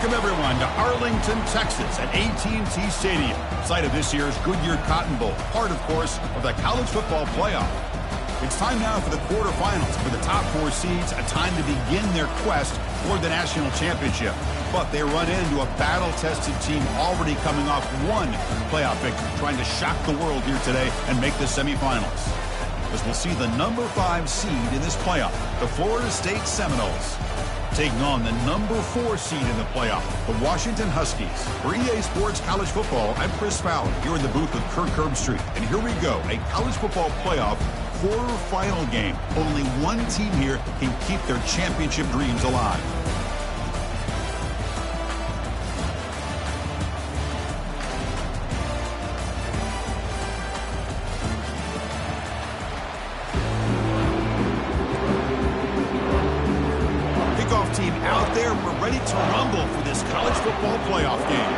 Welcome, everyone, to Arlington, Texas at AT&T Stadium, site of this year's Goodyear Cotton Bowl, part, of course, of the college football playoff. It's time now for the quarterfinals for the top 4 seeds, a time to begin their quest for the national championship. But they run into a battle-tested team already coming off one playoff victory, trying to shock the world here today and make the semifinals. As we'll see the number 5 seed in this playoff, the Florida State Seminoles, taking on the number 4 seed in the playoff, the Washington Huskies. For EA Sports College Football, I'm Chris Fowler, here in the booth with Kirk Herbstreit. And here we go, a college football playoff quarterfinal game. Only one team here can keep their championship dreams alive. Team out there, we're ready to rumble for this college football playoff game.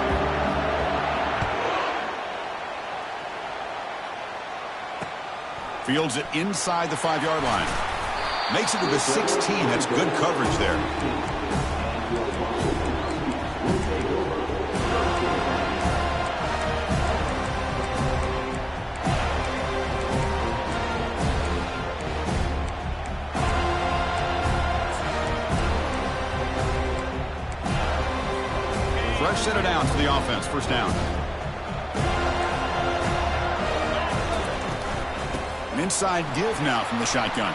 Fields it inside the 5-yard line. Makes it to the 16. That's good coverage there. Fresh center down for the offense. First down. An inside give now from the shotgun.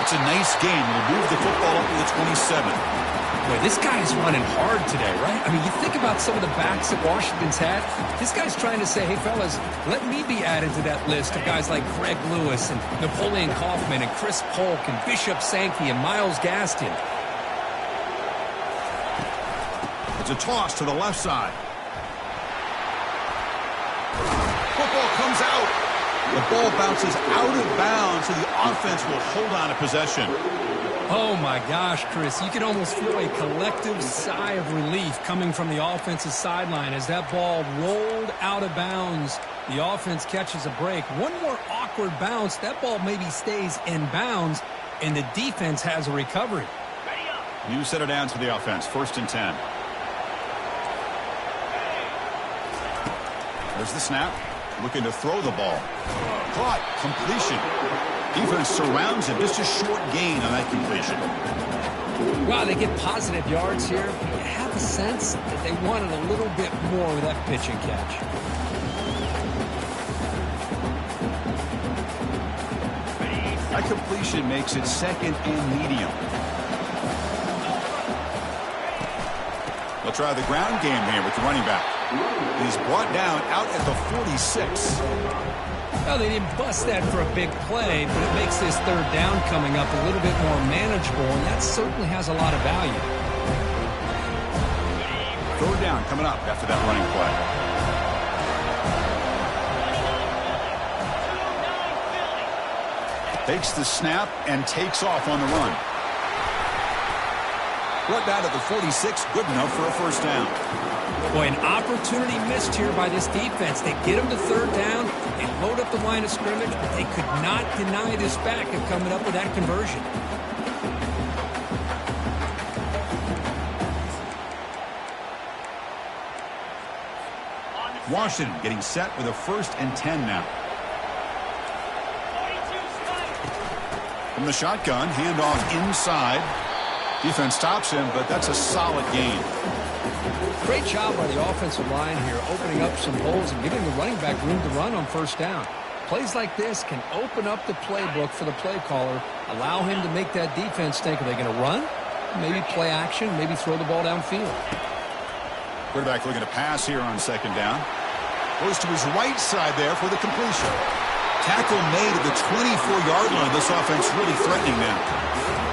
It's a nice game. We'll move the football up to the 27. Boy, this guy's running hard today, right? I mean, you think about some of the backs that Washington's had. This guy's trying to say, hey, fellas, let me be added to that list of guys like Greg Lewis and Napoleon Kaufman and Chris Polk and Bishop Sankey and Myles Gaston. It's a toss to the left side. Football comes out. The ball bounces out of bounds, so the offense will hold on to possession. Oh, my gosh, Chris. You can almost feel a collective sigh of relief coming from the offensive sideline as that ball rolled out of bounds. The offense catches a break. One more awkward bounce. That ball maybe stays in bounds, and the defense has a recovery. New center down to the offense. First and 10. There's the snap. Looking to throw the ball. Caught. Completion. Defense surrounds him. Just a short gain on that completion. Wow, they get positive yards here. You have a sense that they wanted a little bit more with that pitch and catch. That completion makes it second and medium. They'll try the ground game here with the running back. He's brought down out at the 46. Well, they didn't bust that for a big play, but it makes this third down coming up a little bit more manageable, and that certainly has a lot of value. Third down coming up after that running play. Takes the snap and takes off on the run. Brought down at the 46, good enough for a first down. Boy, an opportunity missed here by this defense. They get him to third down, they load up the line of scrimmage, but they could not deny this back of coming up with that conversion. Washington getting set with a first and 10 now. From the shotgun, handoff inside. Defense stops him, but that's a solid gain. Great job by the offensive line here, opening up some holes and giving the running back room to run on first down. Plays like this can open up the playbook for the play caller, allow him to make that defense think, are they going to run? Maybe play action, maybe throw the ball downfield. Quarterback looking to pass here on second down. Goes to his right side there for the completion. Tackle made at the 24-yard line. This offense really threatening now.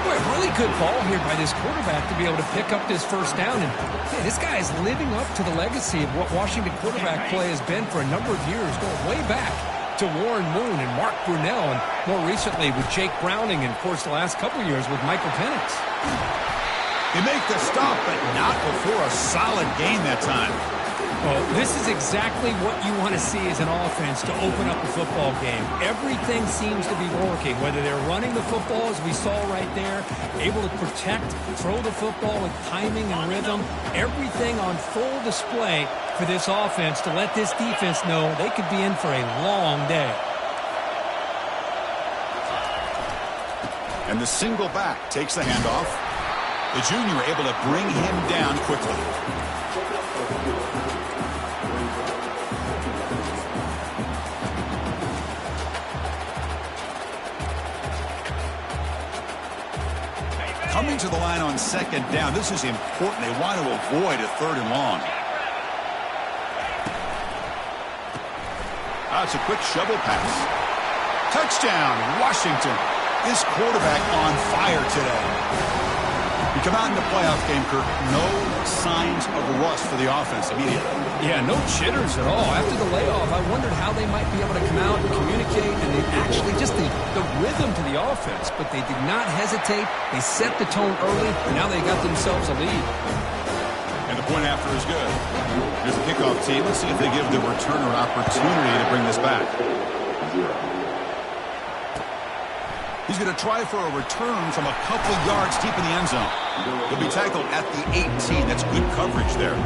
Boy, really good ball here by this quarterback to be able to pick up this first down. And hey, this guy is living up to the legacy of what Washington quarterback play has been for a number of years, going way back to Warren Moon and Mark Brunell, and more recently with Jake Browning, and of course the last couple of years with Michael Penix. They make the stop, but not before a solid gain that time. Well, this is exactly what you want to see as an offense to open up a football game. Everything seems to be working, whether they're running the football, as we saw right there, able to protect, throw the football with timing and rhythm, everything on full display for this offense to let this defense know they could be in for a long day. And the single back takes the handoff. The junior able to bring him down quickly. Coming to the line on second down. This is important. They want to avoid a third and long. That's a quick shovel pass. Touchdown, Washington. This quarterback on fire today. We come out in the playoff game, Kirk. No signs of rust for the offense immediately. Yeah, no jitters at all. After the layoff, I wondered how they might be able to come out and communicate, and they actually just the rhythm to the offense, but they did not hesitate. They set the tone early, and now they got themselves a lead. And the point after is good. Here's the kickoff team. Let's see if they give the returner an opportunity to bring this back. He's going to try for a return from a couple yards deep in the end zone. He'll be tackled at the 18. That's good coverage there.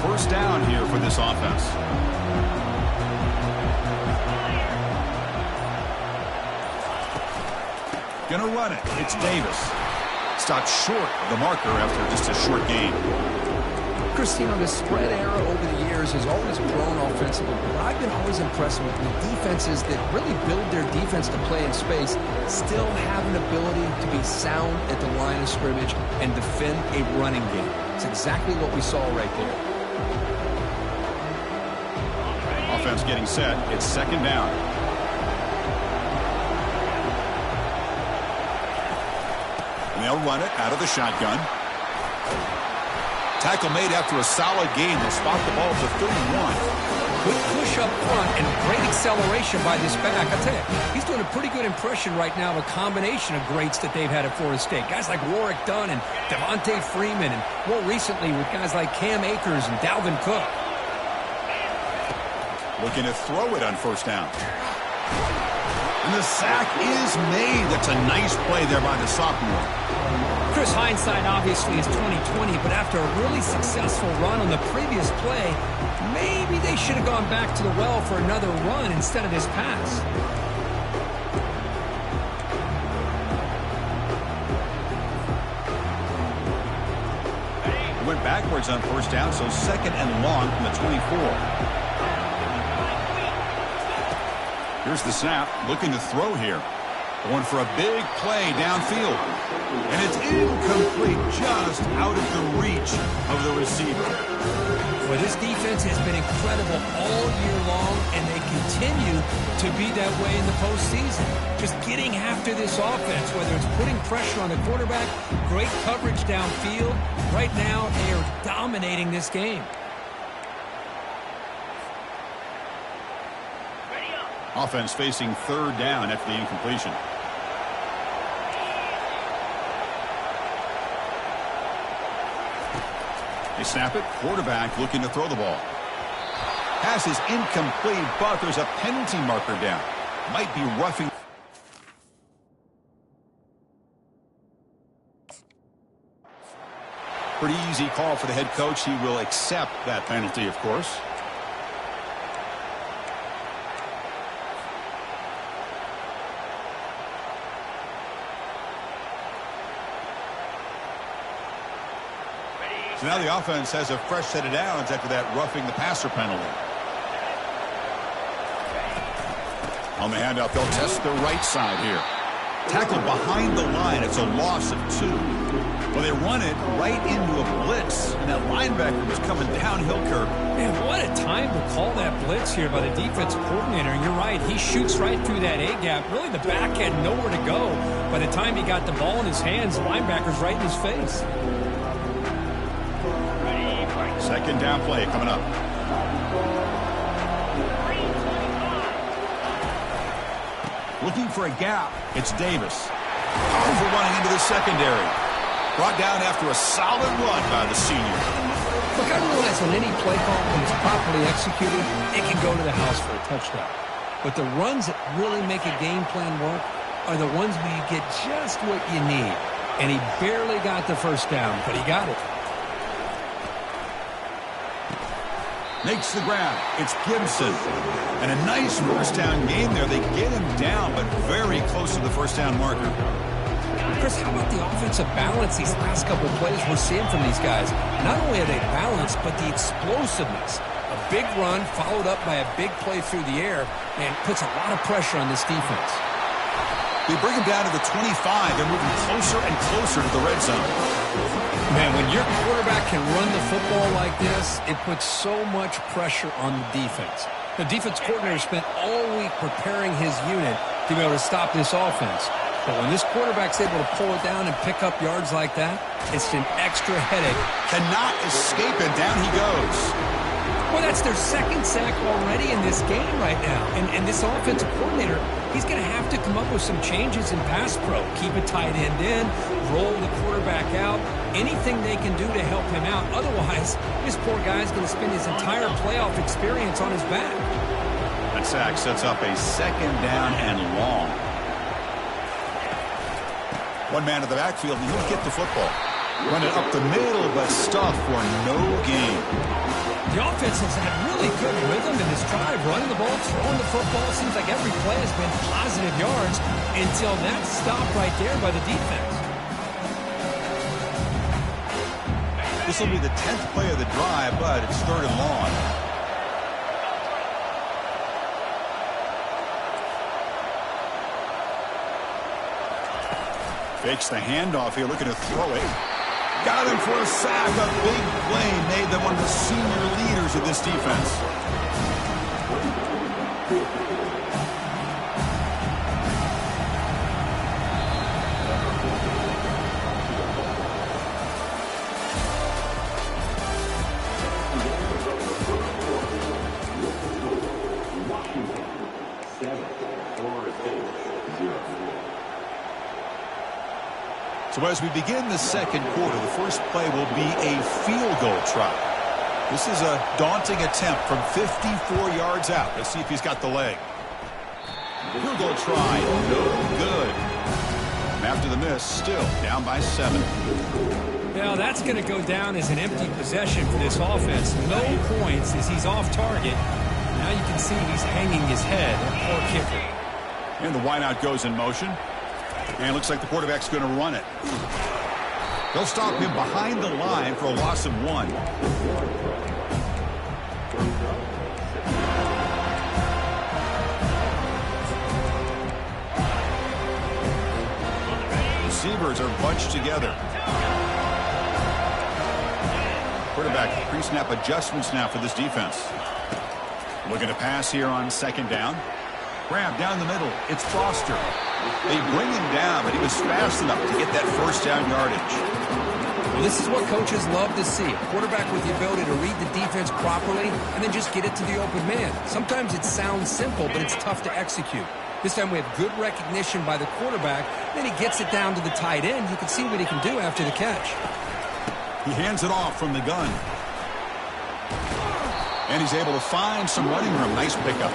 First down here for this offense. Gonna run it. It's Davis. Stopped short of the marker after just a short gain. Christine, the spread era over the years has always grown offensively, but I've been always impressed with the defenses that really build their defense to play in space, still have an ability to be sound at the line of scrimmage and defend a running game. It's exactly what we saw right there. Offense getting set. It's second down. And they'll run it out of the shotgun. Tackle made after a solid gain. They'll spot the ball to 31. Good push up front and great acceleration by this back. I tell you, he's doing a pretty good impression right now of a combination of greats that they've had at Florida State. Guys like Warwick Dunn and Devontae Freeman, and more recently with guys like Cam Akers and Dalvin Cook. Looking to throw it on first down. And the sack is made. That's a nice play there by the sophomore. Chris, hindsight obviously is 20/20, but after a really successful run on the previous play, maybe they should have gone back to the well for another run instead of this pass. Went backwards on first down, so second and long from the 24. Here's the snap, looking to throw here. Going for a big play downfield. And it's incomplete, just out of the reach of the receiver. Well, this defense has been incredible all year long, and they continue to be that way in the postseason. Just getting after this offense, whether it's putting pressure on the quarterback, great coverage downfield. Right now, they are dominating this game. Offense facing third down after the incompletion. They snap it. Quarterback looking to throw the ball. Pass is incomplete, but there's a penalty marker down. Might be roughing. Pretty easy call for the head coach. He will accept that penalty, of course. So now the offense has a fresh set of downs after that roughing the passer penalty. On the handoff, they'll test the right side here. Tackled behind the line. It's a loss of 2. Well, they run it right into a blitz, and that linebacker was coming downhill, Kirk. Man, what a time to call that blitz here by the defensive coordinator. And you're right, he shoots right through that A-gap. Really, the back had nowhere to go. By the time he got the ball in his hands, the linebacker's right in his face. Second down play coming up. Looking for a gap. It's Davis. Powerful running into the secondary. Brought down after a solid run by the senior. Look, I realize on any play call, when it's properly executed, it can go to the house for a touchdown. But the runs that really make a game plan work are the ones where you get just what you need. And he barely got the first down, but he got it. Makes the grab. It's Gibson. And a nice first down game there. They get him down, but very close to the first down marker. Chris, how about the offensive balance these last couple of plays we're seeing from these guys? Not only are they balanced, but the explosiveness. A big run followed up by a big play through the air and puts a lot of pressure on this defense. They bring him down to the 25. They're moving closer and closer to the red zone. Man, when your quarterback can run the football like this, it puts so much pressure on the defense. The defense coordinator spent all week preparing his unit to be able to stop this offense. But when this quarterback's able to pull it down and pick up yards like that, it's an extra headache. Cannot escape it. Down he goes. Well, that's their second sack already in this game right now. And this offensive coordinator, he's going to have to come up with some changes in pass pro. Keep a tight end in, roll the quarterback out, anything they can do to help him out. Otherwise, this poor guy's going to spend his entire playoff experience on his back. That sack sets up a second down and long. One man in the backfield, and he'll get the football. Run it up the middle, but stuff for no gain. The offense has had really good rhythm in this drive, running the ball, throwing the football. Seems like every play has been positive yards until that stop right there by the defense. This will be the 10th play of the drive, but it's third and long. Fakes the handoff here, looking to throw it. Got him for a sack. A big play made them one of the senior leaders of this defense. So as we begin the second quarter, the first play will be a field goal try. This is a daunting attempt from 54 yards out. Let's see if he's got the leg. Field goal try, no good. And after the miss, still down by 7. Now that's going to go down as an empty possession for this offense. No points as he's off target. Now you can see he's hanging his head. Poor kicker. And the wideout goes in motion. And it looks like the quarterback's going to run it. They'll stop him behind the line for a loss of 1. Receivers are bunched together. Quarterback pre-snap adjustments now for this defense. Looking to pass here on second down. Grab down the middle. It's Foster. They bring him down, but he was fast enough to get that first down yardage. Well, this is what coaches love to see. A quarterback with the ability to read the defense properly and then just get it to the open man. Sometimes it sounds simple, but it's tough to execute. This time we have good recognition by the quarterback. Then he gets it down to the tight end. You can see what he can do after the catch. He hands it off from the gun. And he's able to find some running room. Nice pickup.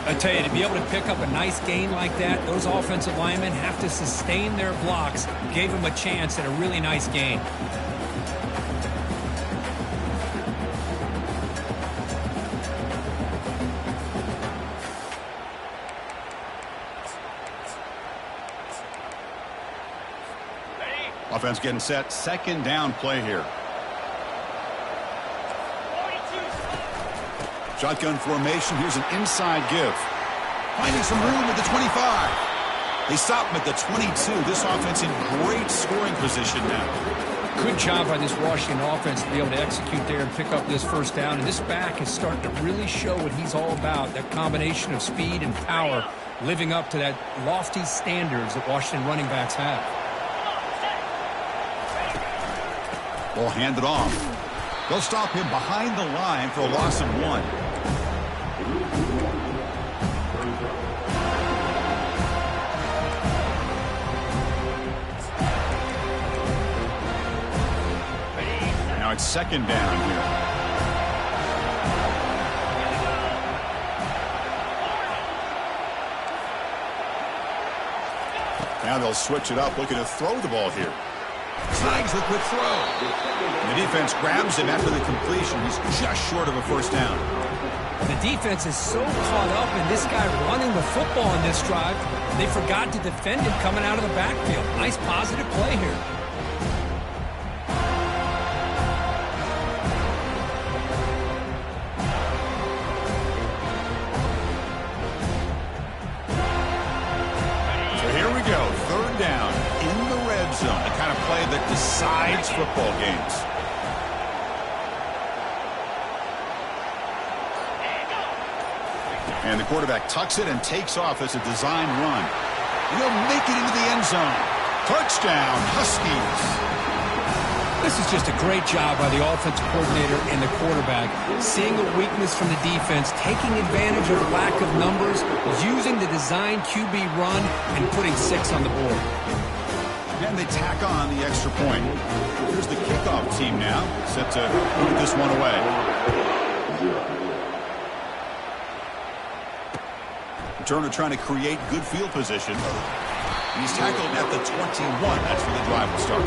I tell you, to be able to pick up a nice gain like that, those offensive linemen have to sustain their blocks. Gave him a chance at a really nice gain. Offense getting set. Second down play here. Shotgun formation. Here's an inside give. Finding some room at the 25. They stop him at the 22. This offense in great scoring position now. Good job by this Washington offense to be able to execute there and pick up this first down. And this back is starting to really show what he's all about. That combination of speed and power living up to that lofty standards that Washington running backs have. Ball handed off. They'll stop him behind the line for a loss of 1. Now it's second down here. Now they'll switch it up, looking to throw the ball here. Snags the quick throw. And the defense grabs him after the completion. He's just short of a first down. The defense is so caught up in this guy running the football in this drive, they forgot to defend him coming out of the backfield. Nice positive play here. So here we go, third down in the red zone, the kind of play that decides football games. And the quarterback tucks it and takes off as a design run. He'll make it into the end zone. Touchdown, Huskies. This is just a great job by the offensive coordinator and the quarterback. Seeing a weakness from the defense, taking advantage of lack of numbers, using the design QB run, and putting 6 on the board. And they tack on the extra point. Here's the kickoff team now, set to put this one away. Turner trying to create good field position. He's tackled at the 21. That's where the drive will start.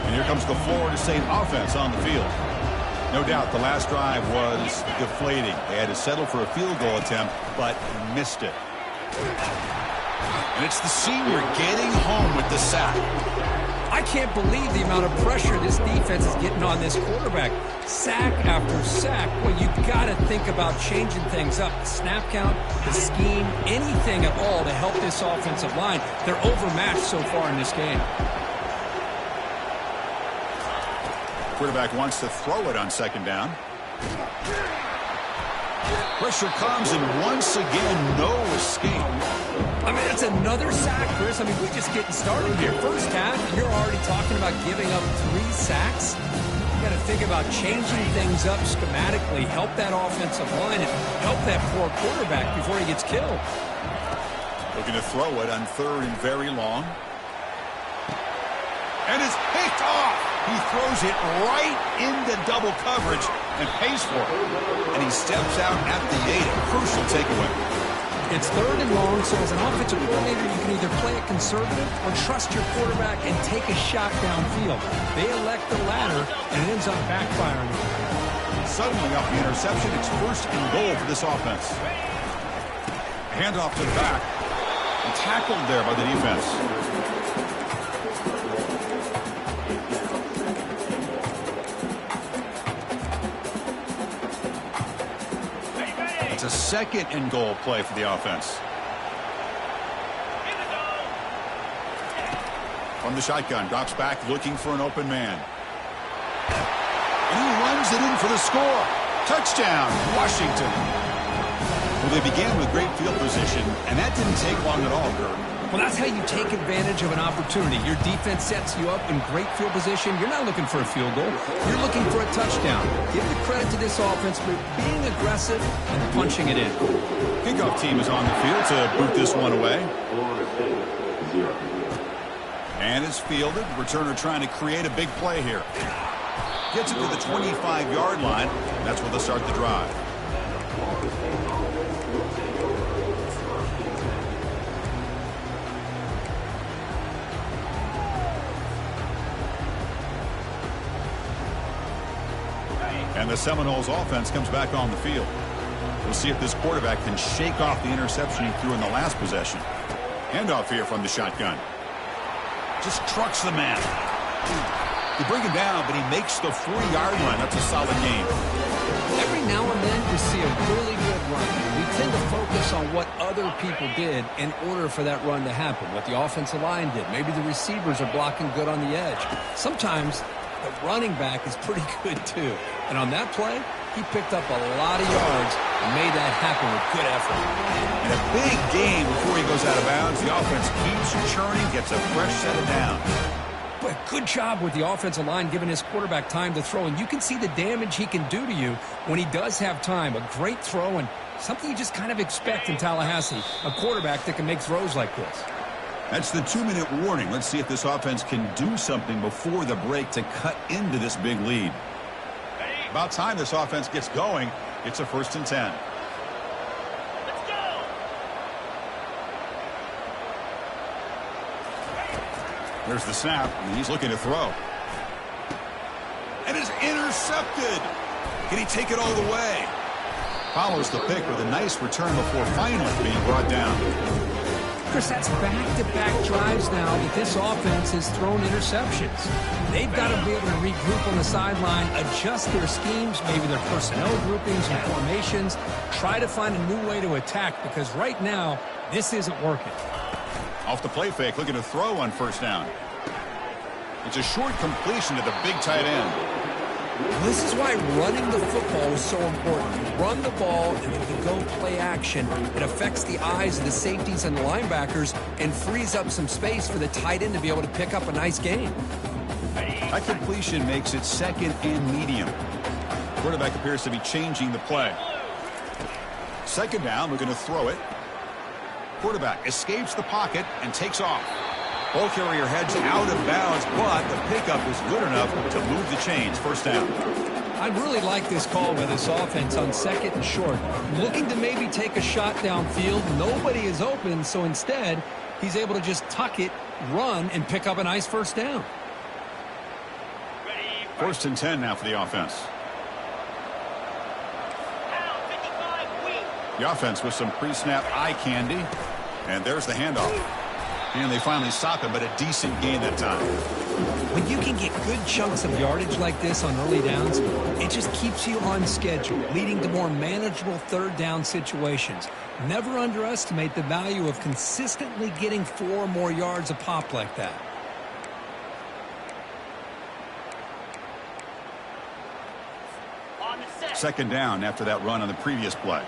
And here comes the Florida State offense on the field. No doubt the last drive was deflating. They had to settle for a field goal attempt, but missed it. And it's the senior getting home with the sack. I can't believe the amount of pressure this defense is getting on this quarterback. Sack after sack. Well, you got to think about changing things up. The snap count, the scheme, anything at all to help this offensive line. They're overmatched so far in this game. Quarterback wants to throw it on second down. Pressure comes, and once again, no escape. I mean, it's another sack, Chris. I mean, we're just getting started here. First half, and you're already talking about giving up 3 sacks. You got to think about changing things up schematically, help that offensive line, and help that poor quarterback before he gets killed. Looking to throw it on third and very long. And it's picked off. He throws it right into double coverage and pays for it. And he steps out at the 8. A crucial takeaway. It's third and long, so as an offensive coordinator, you can either play it conservative or trust your quarterback and take a shot downfield. They elect the latter, and it ends up backfiring. Suddenly off the interception, it's first and goal for this offense. Handoff to the back. And tackled there by the defense. A second and goal play for the offense. From the shotgun, drops back looking for an open man. And he runs it in for the score. Touchdown, Washington. Well, they began with great field position, and that didn't take long at all, Kurt. Well, that's how you take advantage of an opportunity. Your defense sets you up in great field position. You're not looking for a field goal. You're looking for a touchdown. Give the credit to this offense for being aggressive and punching it in. Kickoff team is on the field to boot this one away. And it's fielded. Returner trying to create a big play here. Gets it to the 25-yard line. And that's where they'll start the drive. And the Seminoles offense comes back on the field. We'll see if this quarterback can shake off the interception he threw in the last possession. Handoff here from the shotgun. Just trucks the man. They bring him down, but he makes the 4-yard line. That's a solid game. Every now and then you see a really good run. We tend to focus on what other people did in order for that run to happen, what the offensive line did. Maybe the receivers are blocking good on the edge. Sometimes the running back is pretty good too. And on that play, he picked up a lot of yards and made that happen with good effort. In a big game before he goes out of bounds, the offense keeps churning, gets a fresh set of downs. Boy, good job with the offensive line giving his quarterback time to throw, and you can see the damage he can do to you when he does have time. A great throw and something you just kind of expect in Tallahassee, a quarterback that can make throws like this. That's the 2-minute warning. Let's see if this offense can do something before the break to cut into this big lead. About time this offense gets going. It's a 1st and 10. Let's go. There's the snap, and he's looking to throw. And it's intercepted. Can he take it all the way? Follows the pick with a nice return before finally being brought down. Chris, that's back-to-back drives now that this offense has thrown interceptions. They've got to be able to regroup on the sideline, adjust their schemes, maybe their personnel groupings and formations, try to find a new way to attack, because right now, this isn't working. Off the play fake, looking to throw on 1st down. It's a short completion to the big tight end. This is why running the football is so important. You run the ball, and if you go play action, it affects the eyes of the safeties and the linebackers and frees up some space for the tight end to be able to pick up a nice gain. That completion makes it 2nd and medium. Quarterback appears to be changing the play. 2nd down, looking to throw it. Quarterback escapes the pocket and takes off. Ball carrier heads out of bounds, but the pickup is good enough to move the chains. 1st down. I really like this call by this offense on 2nd and short. Looking to maybe take a shot downfield. Nobody is open, so instead, he's able to just tuck it, run, and pick up a nice 1st down. 1st and 10 now for the offense. The offense with some pre-snap eye candy. And there's the handoff. And they finally stop him, but a decent gain that time. When you can get good chunks of yardage like this on early downs, it just keeps you on schedule, leading to more manageable 3rd down situations. Never underestimate the value of consistently getting 4 or more yards a pop like that. On the set. 2nd down after that run on the previous play.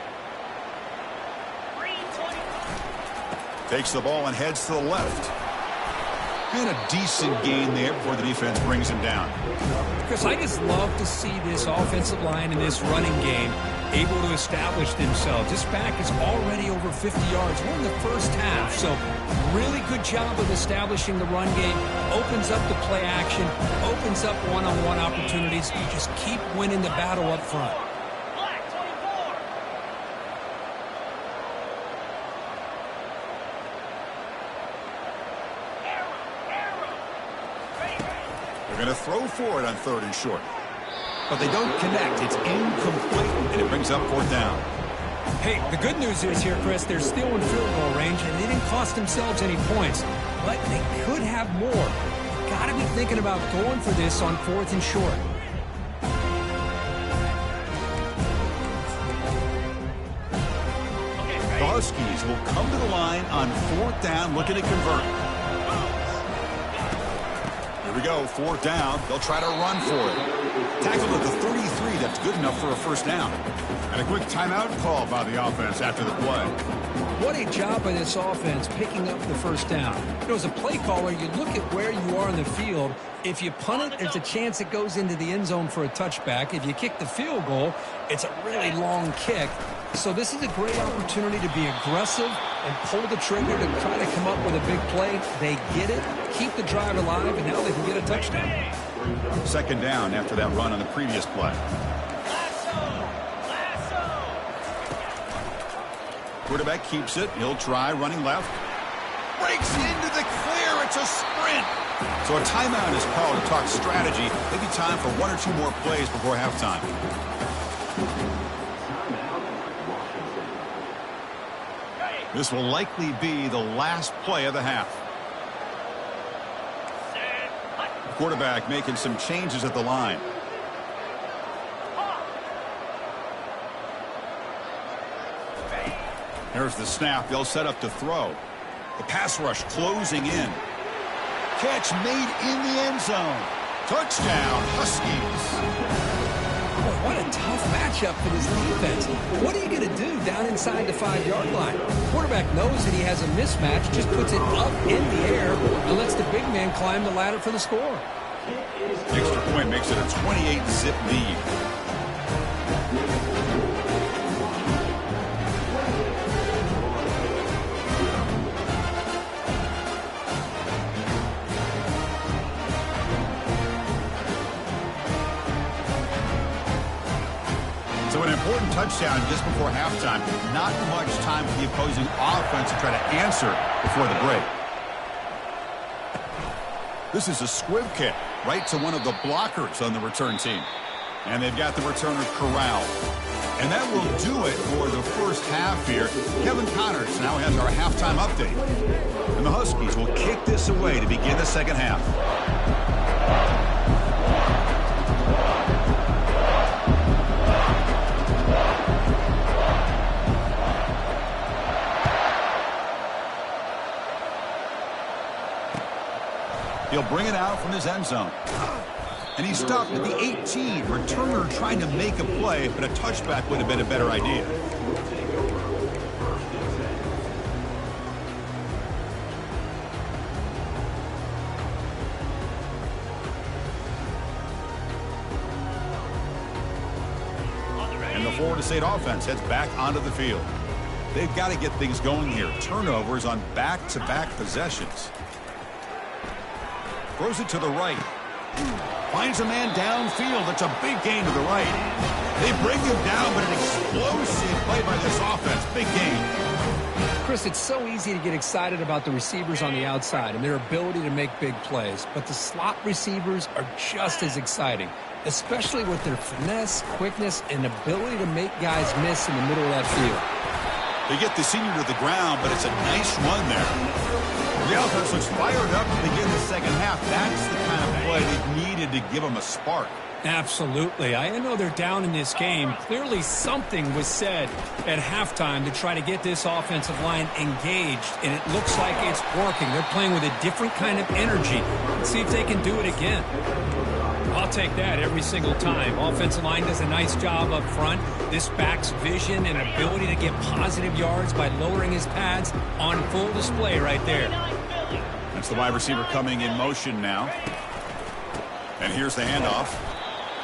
Takes the ball and heads to the left. And a decent gain there before the defense brings him down. Chris, I just love to see this offensive line in this running game able to establish themselves. This back is already over 50 yards. We're in the 1st half, so really good job of establishing the run game. Opens up the play action, opens up one-on-one opportunities. You just keep winning the battle up front. They're going to throw for it on 3rd and short. But they don't connect. It's incomplete, and it brings up 4th down. Hey, the good news is here, Chris, they're still in field goal range, and they didn't cost themselves any points. But they could have more. You've got to be thinking about going for this on 4th and short. The Huskies will come to the line on 4th down, looking to convert. Here we go, 4th down. They'll try to run for it. Tackled at the 33. That's good enough for a 1st down. And a quick timeout call by the offense after the play. What a job by this offense picking up the 1st down. You know, as a play caller, you look at where you are in the field. If you punt it, there's a chance it goes into the end zone for a touchback. If you kick the field goal, it's a really long kick. So this is a great opportunity to be aggressive and pull the trigger to try to come up with a big play. They get it, keep the drive alive, and now they can get a touchdown. 2nd down after that run on the previous play. Quarterback keeps it. He'll try running left. Breaks into the clear. It's a sprint. So a timeout is called to talk strategy. Maybe time for 1 or 2 more plays before halftime. This will likely be the last play of the half. The quarterback making some changes at the line. There's the snap. They'll set up to throw. The pass rush closing in. Catch made in the end zone. Touchdown, Huskies. What a tough matchup for this defense. What are you going to do down inside the 5-yard line? The quarterback knows that he has a mismatch, just puts it up in the air, and lets the big man climb the ladder for the score. The extra point makes it a 28-zip lead. So an important touchdown just before halftime. Not much time for the opposing offense to try to answer before the break. This is a squib kick right to one of the blockers on the return team. And they've got the returner corralled. And that will do it for the first half here. Kevin Connors now has our halftime update. And the Huskies will kick this away to begin the second half. He'll bring it out from his end zone. And he stopped at the 18. Returner trying to make a play, but a touchback would have been a better idea. And the Florida State offense heads back onto the field. They've got to get things going here. Turnovers on back-to-back possessions. Throws it to the right. Finds a man downfield. It's a big gain to the right. They bring him down, but an explosive play by this offense. Big gain. Chris, it's so easy to get excited about the receivers on the outside and their ability to make big plays. But the slot receivers are just as exciting, especially with their finesse, quickness, and ability to make guys miss in the middle of that field. They get the senior to the ground, but it's a nice run there. The offense looks fired up to begin the second half. That's the kind of play they needed to give them a spark. Absolutely. I know they're down in this game. Clearly something was said at halftime to try to get this offensive line engaged, and it looks like it's working. They're playing with a different kind of energy. Let's see if they can do it again. I'll take that every single time. Offensive line does a nice job up front. This back's vision and ability to get positive yards by lowering his pads on full display right there. That's the wide receiver coming in motion now. And here's the handoff.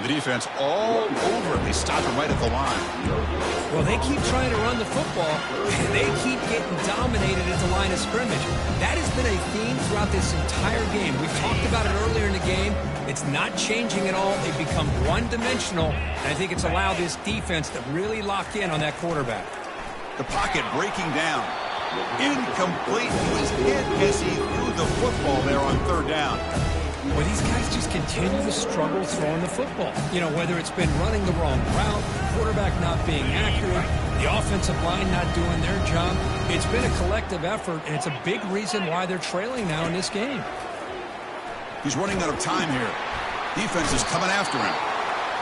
The defense all over it. They stop him right at the line. Well, they keep trying to run the football, and they keep getting dominated at the line of scrimmage. That has been a theme throughout this entire game. We've talked about it earlier in the game. It's not changing at all. They've become one-dimensional, and I think it's allowed this defense to really lock in on that quarterback. The pocket breaking down. Incomplete. He was hit as he threw the football there on third down. Well, these guys just continue to struggle throwing the football. You know, whether it's been running the wrong route, quarterback not being accurate, the offensive line not doing their job. It's been a collective effort, and it's a big reason why they're trailing now in this game. He's running out of time here. Defense is coming after him.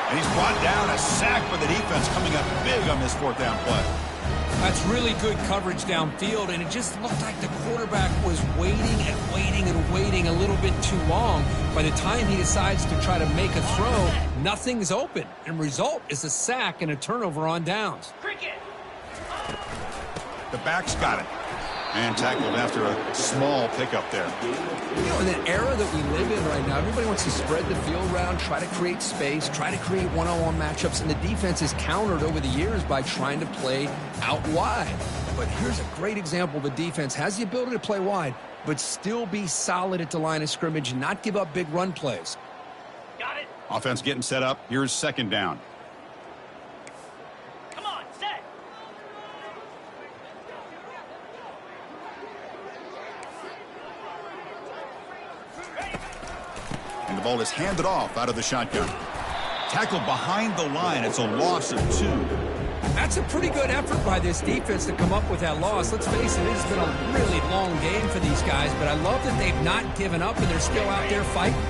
And he's brought down. A sack for the defense coming up big on this fourth down play. That's really good coverage downfield, and it just looked like the quarterback was waiting and waiting and waiting a little bit too long. By the time he decides to try to make a throw, nothing's open. And result is a sack and a turnover on downs. The back's got it. And tackled after a small pickup there. You know, in an era that we live in right now, everybody wants to spread the field around, try to create space, try to create one-on-one matchups, and the defense is countered over the years by trying to play out wide. But here's a great example. The defense has the ability to play wide, but still be solid at the line of scrimmage and not give up big run plays. Got it. Offense getting set up. Here's second down. Come on, set. And the ball is handed off out of the shotgun. Tackled behind the line. It's a loss of 2. That's a pretty good effort by this defense to come up with that loss. Let's face it, it's been a really long game for these guys, but I love that they've not given up and they're still out there fighting.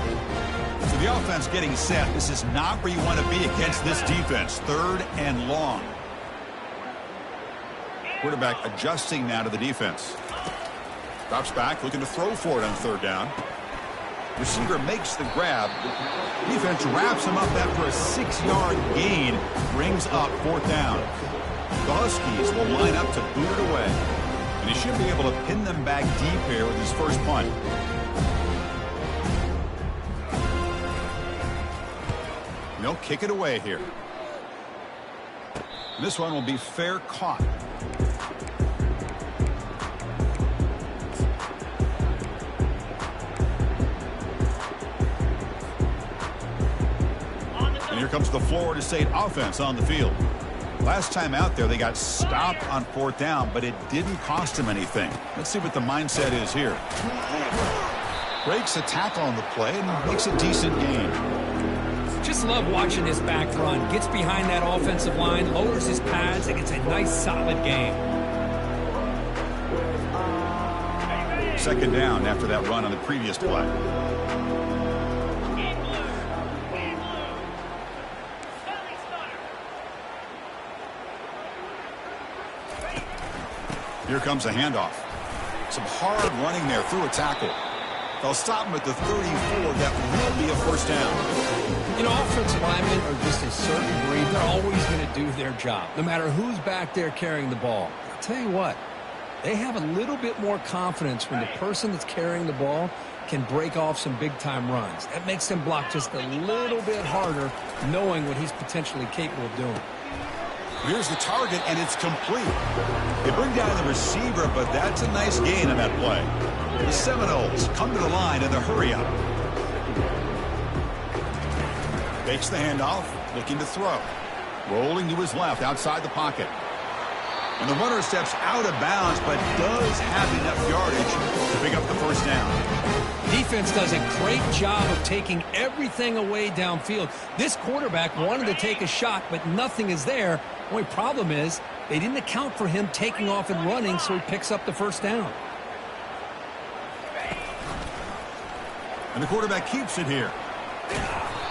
So the offense getting set. This is not where you want to be against this defense. Third and long. Quarterback adjusting now to the defense. Drops back, looking to throw for it on third down. Receiver makes the grab. Defense wraps him up after a 6-yard gain. Brings up fourth down. The Huskies will line up to boot it away. And he should be able to pin them back deep here with his first punt. they'll kick it away here. This one will be fair caught. And here comes the Florida State offense on the field. Last time out there, they got stopped on 4th down, but it didn't cost them anything. Let's see what the mindset is here. Breaks a tackle on the play and makes a decent gain. Just love watching this back run. Gets behind that offensive line, lowers his pads, and gets a nice solid gain. 2nd down after that run on the previous play. Here comes a handoff. Some hard running there through a tackle. They'll stop him at the 34. That will be a 1st down. You know, offensive linemen are just a certain breed. They're always going to do their job, no matter who's back there carrying the ball. I'll tell you what, they have a little bit more confidence when the person that's carrying the ball can break off some big-time runs. That makes them block just a little bit harder, knowing what he's potentially capable of doing. Here's the target, and it's complete. They bring down the receiver, but that's a nice gain on that play. The Seminoles come to the line in the hurry-up. Takes the handoff, looking to throw. Rolling to his left, outside the pocket. And the runner steps out of bounds, but does have enough yardage to pick up the 1st down. Defense does a great job of taking everything away downfield. This quarterback wanted to take a shot, but nothing is there. The only problem is they didn't account for him taking off and running, so he picks up the 1st down. And the quarterback keeps it here.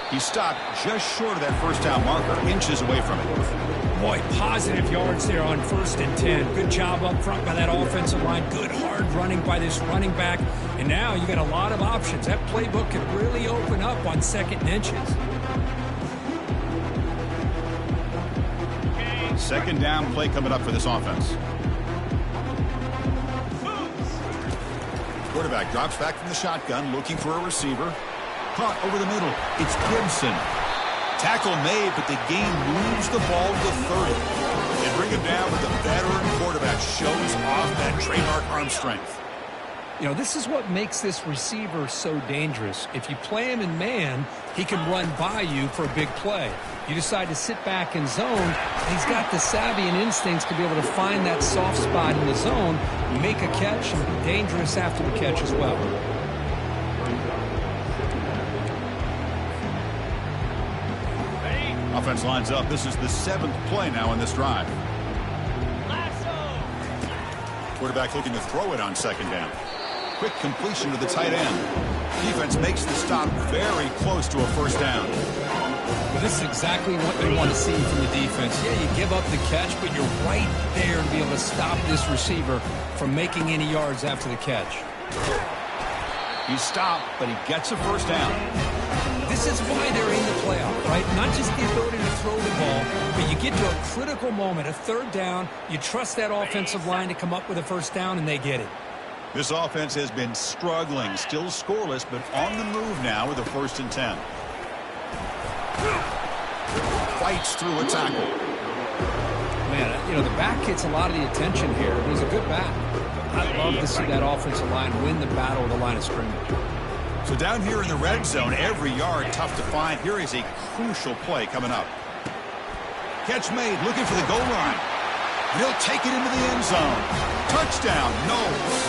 He stopped just short of that 1st down marker, inches away from it. Boy, positive yards there on 1st and 10. Good job up front by that offensive line. Good hard running by this running back. And now you got a lot of options. That playbook could really open up on 2nd and inches. 2nd down play coming up for this offense. Quarterback drops back from the shotgun, looking for a receiver. Caught over the middle. It's Gibson. Tackle made, but the game moves the ball to the 30. They bring him down, but the veteran quarterback shows off that trademark arm strength. You know, this is what makes this receiver so dangerous. If you play him in man, he can run by you for a big play. You decide to sit back in zone, he's got the savvy and instincts to be able to find that soft spot in the zone, make a catch, and be dangerous after the catch as well. Offense lines up. This is the 7th play now in this drive. Quarterback looking to throw it on 2nd down. Quick completion to the tight end. Defense makes the stop very close to a 1st down. Well, this is exactly what you want to see from the defense. Yeah, you give up the catch, but you're right there to be able to stop this receiver from making any yards after the catch. He stopped, but he gets a 1st down. This is why they're in the playoff, right? Not just the ability to throw the ball, but you get to a critical moment, a 3rd down. You trust that offensive line to come up with a 1st down, and they get it. This offense has been struggling, still scoreless, but on the move now with a 1st and 10. Fights through a tackle. Man, you know, the back gets a lot of the attention here. He's a good back. I'd love to see that offensive line win the battle of the line of scrimmage. So down here in the red zone, every yard tough to find. Here is a crucial play coming up. Catch made, looking for the goal line. And he'll take it into the end zone. Touchdown, Knowles.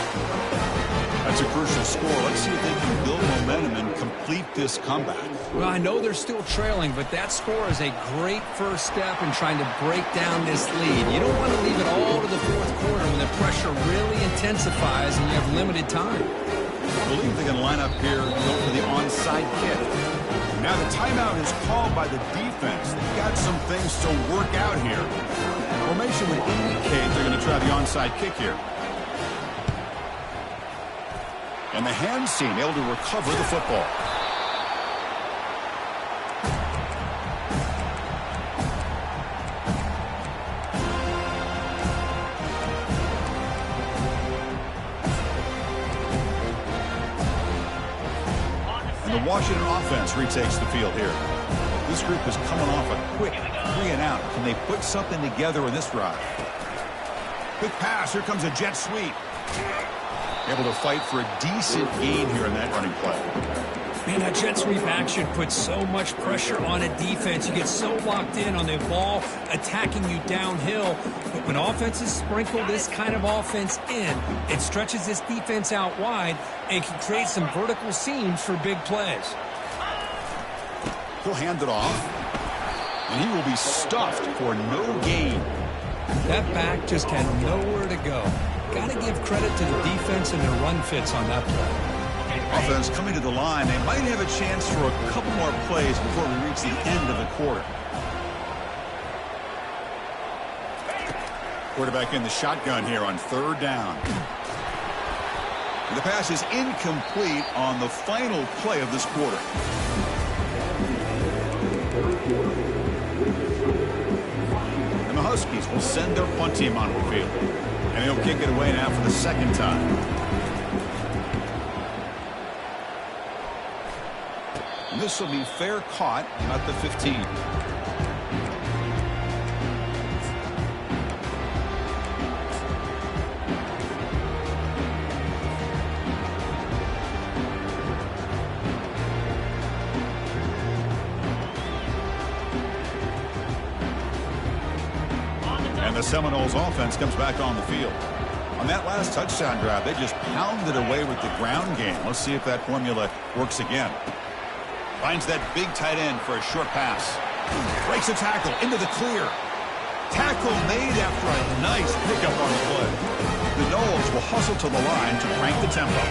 That's a crucial score. Let's see if they can build momentum and complete this comeback. Well, I know they're still trailing, but that score is a great first step in trying to break down this lead. You don't want to leave it all to the 4th quarter when the pressure really intensifies and you have limited time. I believe they're going to line up here and go for the onside kick. Now the timeout is called by the defense. They've got some things to work out here. Formation would indicate they're going to try the onside kick here. And the hands team able to recover the football. And the Washington offense retakes the field here. This group is coming off a quick 3-and-out. Can they put something together in this drive? Quick pass. Here comes a jet sweep. Able to fight for a decent gain here in that running play. Man, that jet sweep action puts so much pressure on a defense. You get so locked in on the ball attacking you downhill. But when offenses sprinkle this kind of offense in, it stretches this defense out wide and can create some vertical seams for big plays. He'll hand it off, and he will be stuffed for no gain. That back just had nowhere to go. Got to give credit to the defense and their run fits on that play. Offense coming to the line. They might have a chance for a couple more plays before we reach the end of the quarter. Quarterback in the shotgun here on 3rd down. And the pass is incomplete on the final play of this quarter. And the Huskies will send their punt team on the field. And he'll kick it away now for the 2nd time. And this will be fair caught at the 15. And the Seminoles offense comes back on the field. On that last touchdown drive, they just pounded away with the ground game. Let's see if that formula works again. Finds that big tight end for a short pass. Breaks a tackle into the clear. Tackle made after a nice pickup on the play. The Noles will hustle to the line to crank the tempo.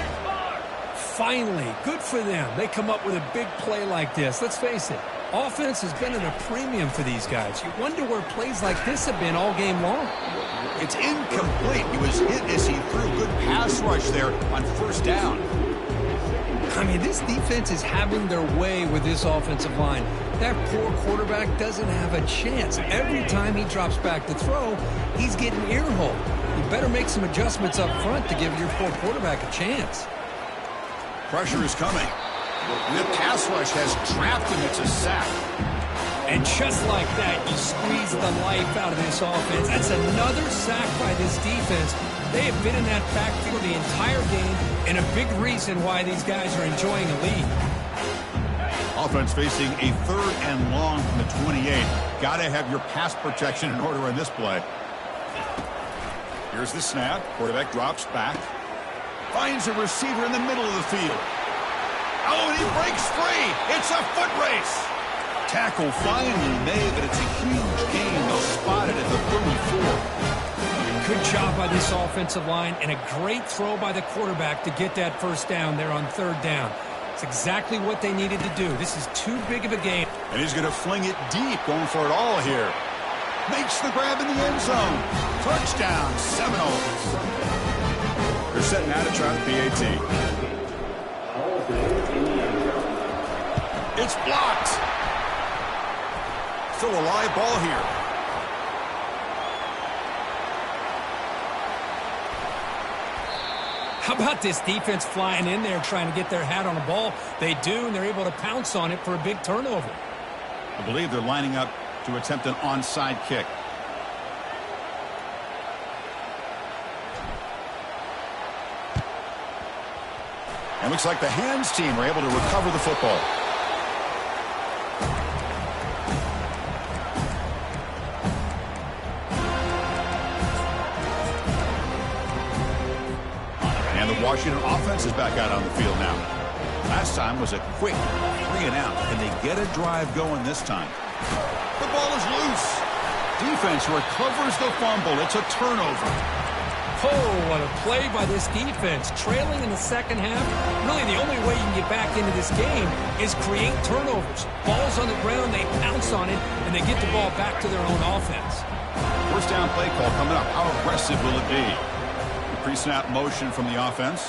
Finally, good for them. They come up with a big play like this. Let's face it, offense has been at a premium for these guys. You wonder where plays like this have been all game long. It's incomplete. He was hit as he threw. Good pass rush there on 1st down. I mean, this defense is having their way with this offensive line. That poor quarterback doesn't have a chance. Every time he drops back to throw, he's getting ear-holed. You better make some adjustments up front to give your poor quarterback a chance. Pressure is coming. The pass rush has trapped him. It's a sack. And just like that, you squeeze the life out of this offense. That's another sack by this defense. They have been in that backfield the entire game, and a big reason why these guys are enjoying a lead. Offense facing a 3rd and long from the 28. Got to have your pass protection in order in this play. Here's the snap. Quarterback drops back. Finds a receiver in the middle of the field. Oh, and he breaks free. It's a foot race. Tackle finally made, but it's a huge gain. They'll spot it at the 34. Good job by this offensive line, and a great throw by the quarterback to get that 1st down there on 3rd down. It's exactly what they needed to do. This is too big of a game. And he's going to fling it deep, going for it all here. Makes the grab in the end zone. Touchdown, Seminoles. They're setting out to try the PAT. It's blocked. Still a live ball here. How about this defense flying in there trying to get their hat on the ball? They do, and they're able to pounce on it for a big turnover. I believe they're lining up to attempt an onside kick. And looks like the hands team are able to recover the football. And the Washington offense is back out on the field now. Last time was a quick 3-and-out. Can they get a drive going this time? The ball is loose. Defense recovers the fumble. It's a turnover. Oh, what a play by this defense. Trailing in the 2nd half. Really, the only way you can get back into this game is create turnovers. Ball's on the ground, they pounce on it, and they get the ball back to their own offense. 1st down play call coming up. How aggressive will it be? The pre-snap motion from the offense.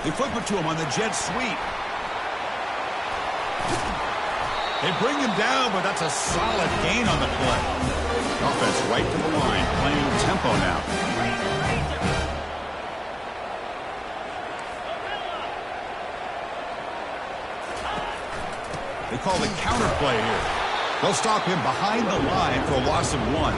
They flip it to him on the jet sweep. They bring him down, but that's a solid gain on the play. Offense right to the line, playing tempo now. They call the counter play here. They'll stop him behind the line for a loss of 1.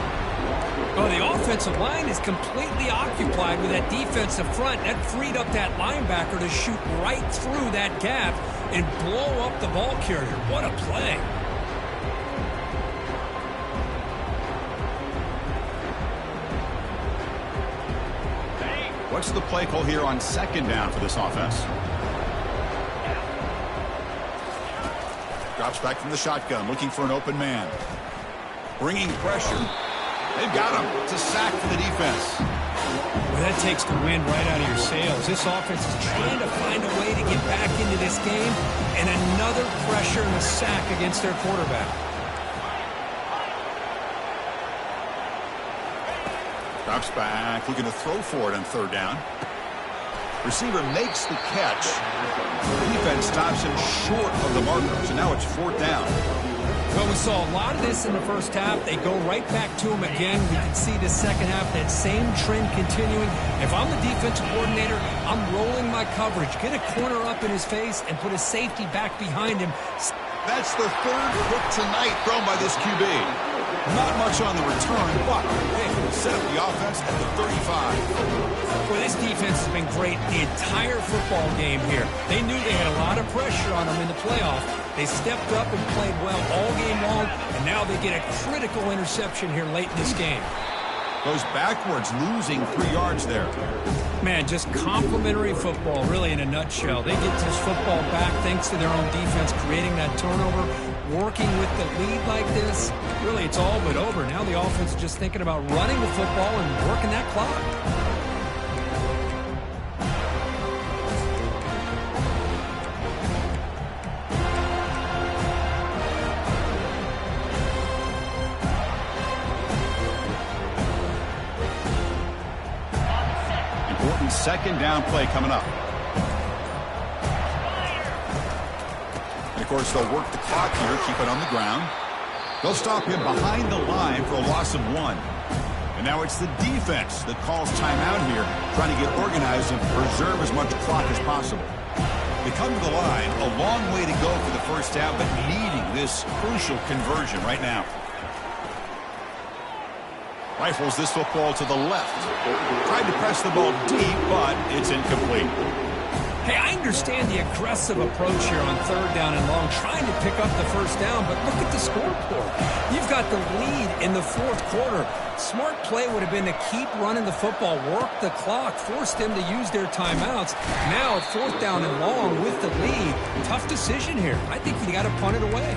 Oh, the offensive line is completely occupied with that defensive front. That freed up that linebacker to shoot right through that gap and blow up the ball carrier. What a play. What's the play call here on 2nd down for this offense? Drops back from the shotgun, looking for an open man. Bringing pressure. They've got him. It's a sack for the defense. Well, that takes the wind right out of your sails. This offense is trying to find a way to get back into this game, and another pressure and a sack against their quarterback. Drops back, looking to throw for it on 3rd down. Receiver makes the catch. The defense stops him short of the marker, so now it's 4th down. Well, we saw a lot of this in the first half. They go right back to him again. We can see the second half, that same trend continuing. If I'm the defensive coordinator, I'm rolling my coverage. Get a corner up in his face and put a safety back behind him. That's the 3rd hit tonight thrown by this QB. Not much on the return, but hey, set up the offense at the 35. Well, this defense has been great the entire football game here. They knew they had a lot of pressure on them in the playoff. They stepped up and played well all game long, and now they get a critical interception here late in this game. Goes backwards, losing 3 yards there. Man, just complimentary football, really, in a nutshell. They get this football back thanks to their own defense, creating that turnover, working with the lead like this. Really, it's all but over. Now the offense is just thinking about running the football and working that clock. Important 2nd down play coming up. And of course, they'll work the clock here, keep it on the ground. They'll stop him behind the line for a loss of 1. And now it's the defense that calls timeout here, trying to get organized and preserve as much clock as possible. They come to the line, a long way to go for the first down, but needing this crucial conversion right now. Rifles this football to the left. Tried to press the ball deep, but it's incomplete. Hey, I understand the aggressive approach here on 3rd down and long, trying to pick up the first down, but look at the scoreboard. You've got the lead in the 4th quarter. Smart play would have been to keep running the football, work the clock, force them to use their timeouts. Now, 4th down and long with the lead. Tough decision here. I think you got to punt it away.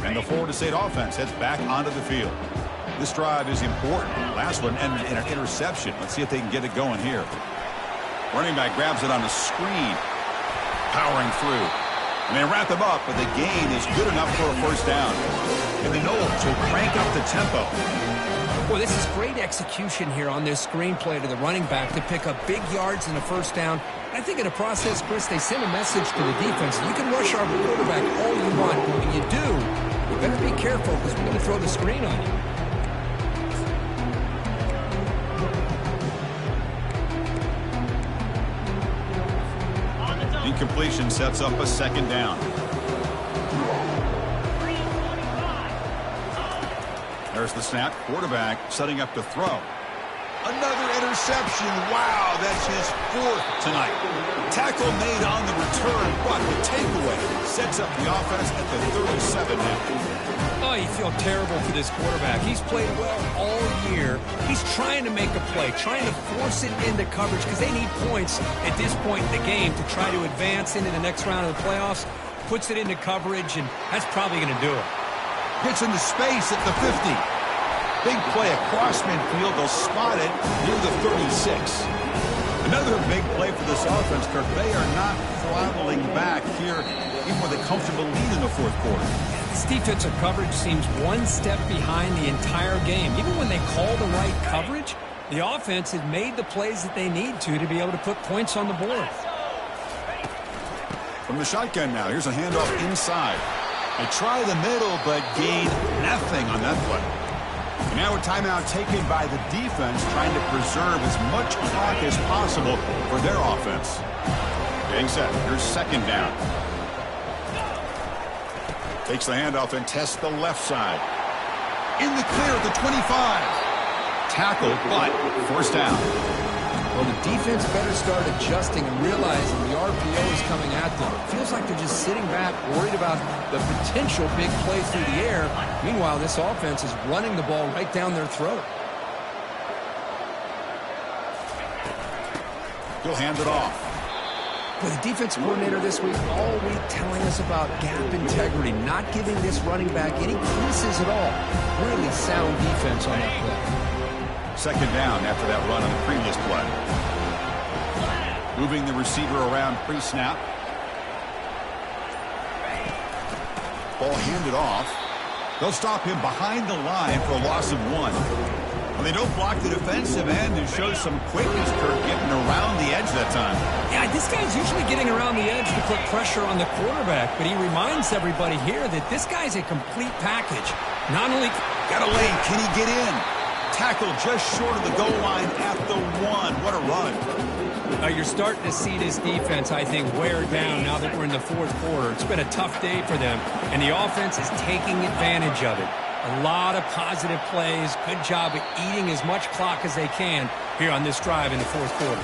And the Florida State offense heads back onto the field. This drive is important. Last one ended in an interception. Let's see if they can get it going here. Running back grabs it on a screen. Powering through. And they wrap him up, but the gain is good enough for a first down. And the Knowles will crank up the tempo. Boy, this is great execution here on this screenplay to the running back to pick up big yards in the first down. I think in the process, Chris, they send a message to the defense. You can rush our quarterback all you want, but when you do, you better be careful because we're going to throw the screen on you. Incompletion sets up a 2nd down. There's the snap. Quarterback setting up to throw. Another interception. Wow, that's his 4th tonight. Tackle made on the return, but the takeaway sets up the offense at the 37 now. Oh, you feel terrible for this quarterback. He's played well all year. He's trying to make a play, trying to force it into coverage because they need points at this point in the game to try to advance into the next round of the playoffs. Puts it into coverage, and that's probably going to do it. Gets into space at the 50. Big play across midfield. They'll spot it near the 36. Another big play for this offense, Kirk. They are not throttling back here, even with a comfortable lead in the 4th quarter. This defensive coverage seems one step behind the entire game. Even when they call the right coverage, The offense has made the plays that they need to be able to put points on the board. From the shotgun now, here's a handoff inside. They try the middle, but gain nothing on that play. And now a timeout taken by the defense, trying to preserve as much clock as possible for their offense. Getting set. Here's second down. Takes the handoff and tests the left side. In the clear at the 25. Tackled, but first down. Well, the defense better start adjusting and realizing the RPO is coming at them. It feels like they're just sitting back, worried about the potential big play through the air. Meanwhile, this offense is running the ball right down their throat. He'll hand it off. With the defense coordinator this week, all week telling us about gap integrity, not giving this running back any creases at all. Really sound defense on that play. Second down after that run on the previous play. Moving the receiver around pre-snap. Ball handed off. They'll stop him behind the line for a loss of 1. Well, they don't block the defensive end and show some quickness, Kirk, getting around the edge that time. Yeah, this guy's usually getting around the edge to put pressure on the quarterback, but he reminds everybody here that this guy's a complete package. Not only... Got a lane. Can he get in? Tackled just short of the goal line at the 1. What a run. You're starting to see this defense, I think, wear down now that we're in the fourth quarter. It's been a tough day for them, and the offense is taking advantage of it. A lot of positive plays. Good job at eating as much clock as they can here on this drive in the fourth quarter.